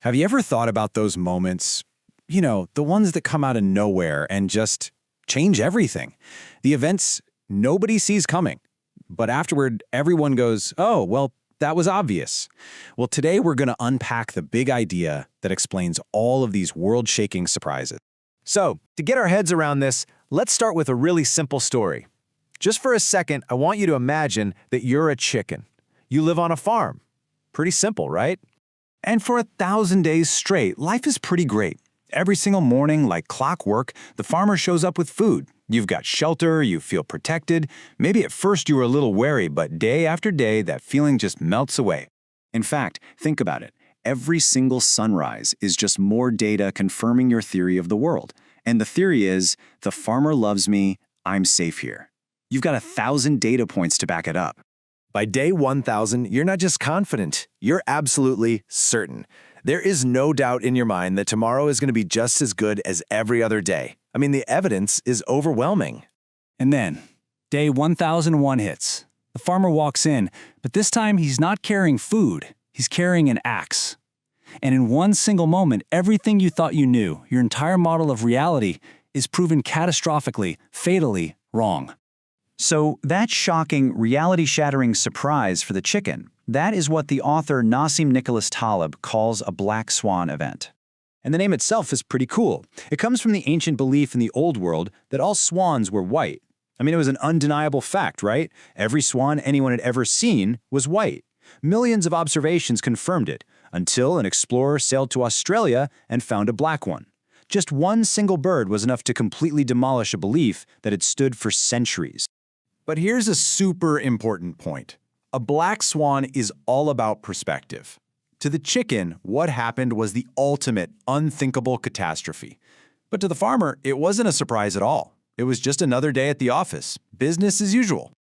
Have you ever thought about those moments, the ones that come out of nowhere and just change everything? The events nobody sees coming, but afterward, everyone goes, oh, well, that was obvious. Well, today we're going to unpack the big idea that explains all of these world-shaking surprises. So, to get our heads around this, let's start with a really simple story. Just for a second, I want you to imagine that you're a chicken. You live on a farm. Pretty simple, right? And for 1,000 days straight, life is pretty great. Every single morning, like clockwork, the farmer shows up with food. You've got shelter, you feel protected. Maybe at first you were a little wary, but day after day, that feeling just melts away. In fact, think about it. Every single sunrise is just more data confirming your theory of the world. And the theory is, the farmer loves me, I'm safe here. You've got 1,000 data points to back it up. By day 1,000, you're not just confident, you're absolutely certain. There is no doubt in your mind that tomorrow is going to be just as good as every other day. I mean, the evidence is overwhelming. And then, day 1001 hits. The farmer walks in, but this time he's not carrying food, he's carrying an axe. And in one single moment, everything you thought you knew, your entire model of reality, is proven catastrophically, fatally wrong. So that shocking, reality-shattering surprise for the chicken, that is what the author Nassim Nicholas Taleb calls a black swan event. And the name itself is pretty cool. It comes from the ancient belief in the old world that all swans were white. I mean, it was an undeniable fact, right? Every swan anyone had ever seen was white. Millions of observations confirmed it, until an explorer sailed to Australia and found a black one. Just one single bird was enough to completely demolish a belief that had stood for centuries. But here's a super important point. A black swan is all about perspective. To the chicken, what happened was the ultimate unthinkable catastrophe. But to the farmer, it wasn't a surprise at all. It was just another day at the office. Business as usual.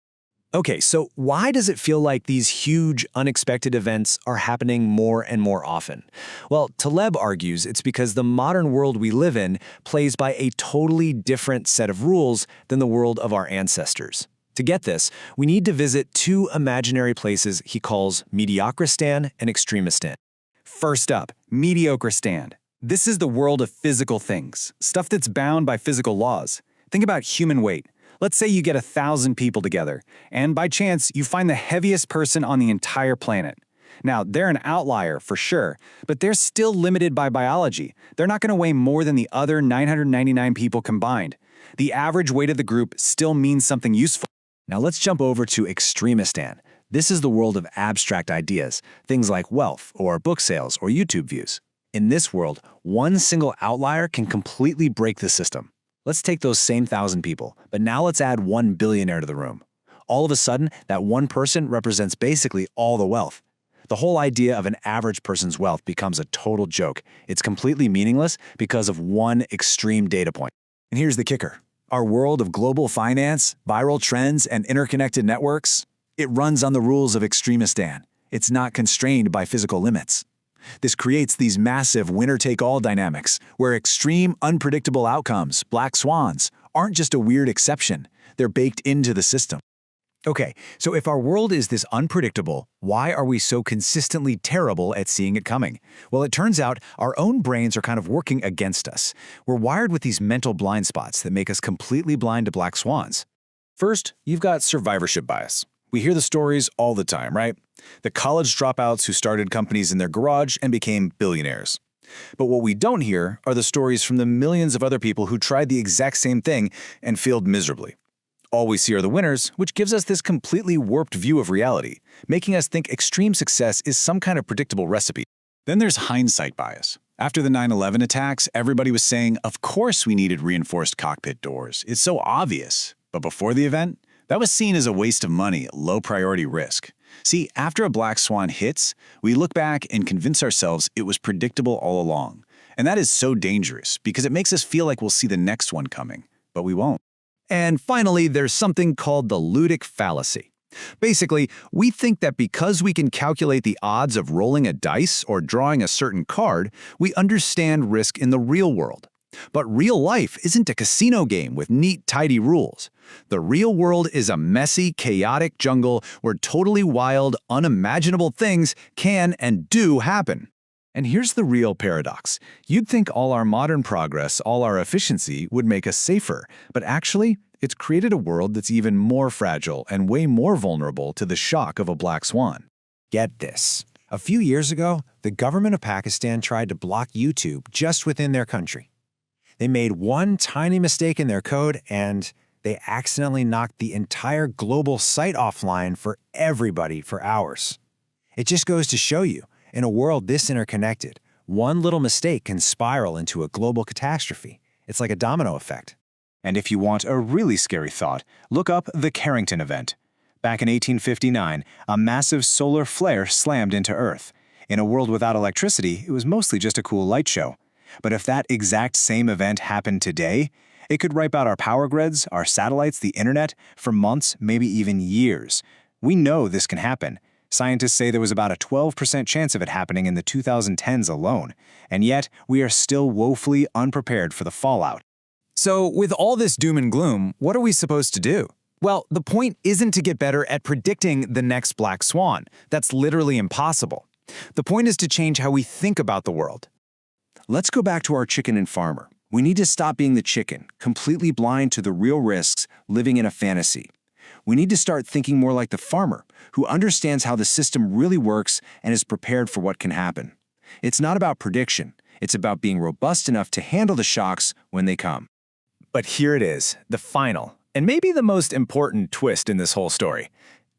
Okay, so why does it feel like these huge, unexpected events are happening more and more often? Well, Taleb argues it's because the modern world we live in plays by a totally different set of rules than the world of our ancestors. To get this, we need to visit two imaginary places he calls Mediocristan and Extremistan. First up, Mediocristan. This is the world of physical things, stuff that's bound by physical laws. Think about human weight. Let's say you get 1,000 people together, and by chance, you find the heaviest person on the entire planet. Now, they're an outlier for sure, but they're still limited by biology. They're not going to weigh more than the other 999 people combined. The average weight of the group still means something useful. Now let's jump over to Extremistan. This is the world of abstract ideas, things like wealth or book sales or YouTube views. In this world, one single outlier can completely break the system. Let's take those same 1,000 people, but now let's add one billionaire to the room. All of a sudden, that one person represents basically all the wealth. The whole idea of an average person's wealth becomes a total joke. It's completely meaningless because of one extreme data point. And here's the kicker. Our world of global finance, viral trends, and interconnected networks, it runs on the rules of Extremistan. It's not constrained by physical limits. This creates these massive winner-take-all dynamics, where extreme, unpredictable outcomes, black swans, aren't just a weird exception. They're baked into the system. Okay, so if our world is this unpredictable, why are we so consistently terrible at seeing it coming? Well, it turns out our own brains are kind of working against us. We're wired with these mental blind spots that make us completely blind to black swans. First, you've got survivorship bias. We hear the stories all the time, right? The college dropouts who started companies in their garage and became billionaires. But what we don't hear are the stories from the millions of other people who tried the exact same thing and failed miserably. All we see are the winners, which gives us this completely warped view of reality, making us think extreme success is some kind of predictable recipe. Then there's hindsight bias. After the 9/11 attacks, everybody was saying, of course we needed reinforced cockpit doors. It's so obvious. But before the event, that was seen as a waste of money, low-priority risk. See, after a black swan hits, we look back and convince ourselves it was predictable all along. And that is so dangerous because it makes us feel like we'll see the next one coming, but we won't. And finally, there's something called the ludic fallacy. Basically, we think that because we can calculate the odds of rolling a dice or drawing a certain card, we understand risk in the real world. But real life isn't a casino game with neat, tidy rules. The real world is a messy, chaotic jungle where totally wild, unimaginable things can and do happen. And here's the real paradox. You'd think all our modern progress, all our efficiency would make us safer, but actually, it's created a world that's even more fragile and way more vulnerable to the shock of a black swan. Get this. A few years ago, the government of Pakistan tried to block YouTube just within their country. They made one tiny mistake in their code and they accidentally knocked the entire global site offline for everybody for hours. It just goes to show you, in a world this interconnected, one little mistake can spiral into a global catastrophe. It's like a domino effect. And if you want a really scary thought, look up the Carrington event. Back in 1859, a massive solar flare slammed into Earth. In a world without electricity, it was mostly just a cool light show. But if that exact same event happened today, it could wipe out our power grids, our satellites, the internet, for months, maybe even years. We know this can happen. Scientists say there was about a 12% chance of it happening in the 2010s alone, and yet we are still woefully unprepared for the fallout. So, with all this doom and gloom, what are we supposed to do? Well, the point isn't to get better at predicting the next black swan. That's literally impossible. The point is to change how we think about the world. Let's go back to our chicken and farmer. We need to stop being the chicken, completely blind to the real risks, living in a fantasy. We need to start thinking more like the farmer, who understands how the system really works and is prepared for what can happen. It's not about prediction. It's about being robust enough to handle the shocks when they come. But here it is, the final, and maybe the most important twist in this whole story.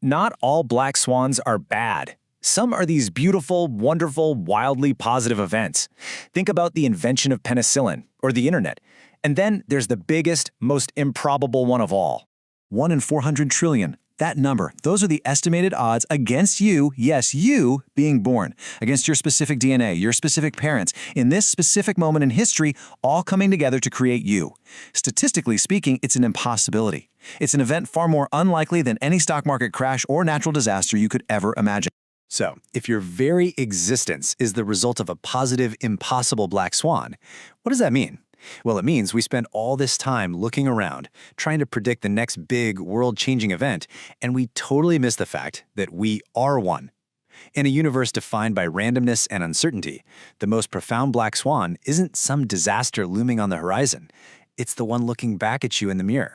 Not all black swans are bad. Some are these beautiful, wonderful, wildly positive events. Think about the invention of penicillin, or the internet. And then there's the biggest, most improbable one of all. 1 in 400 trillion. That number, those are the estimated odds against you, yes, you, being born, against your specific DNA, your specific parents, in this specific moment in history, all coming together to create you. Statistically speaking, it's an impossibility. It's an event far more unlikely than any stock market crash or natural disaster you could ever imagine. So, if your very existence is the result of a positive, impossible black swan, what does that mean? Well, it means we spend all this time looking around, trying to predict the next big, world-changing event, and we totally miss the fact that we are one. In a universe defined by randomness and uncertainty, the most profound black swan isn't some disaster looming on the horizon. It's the one looking back at you in the mirror.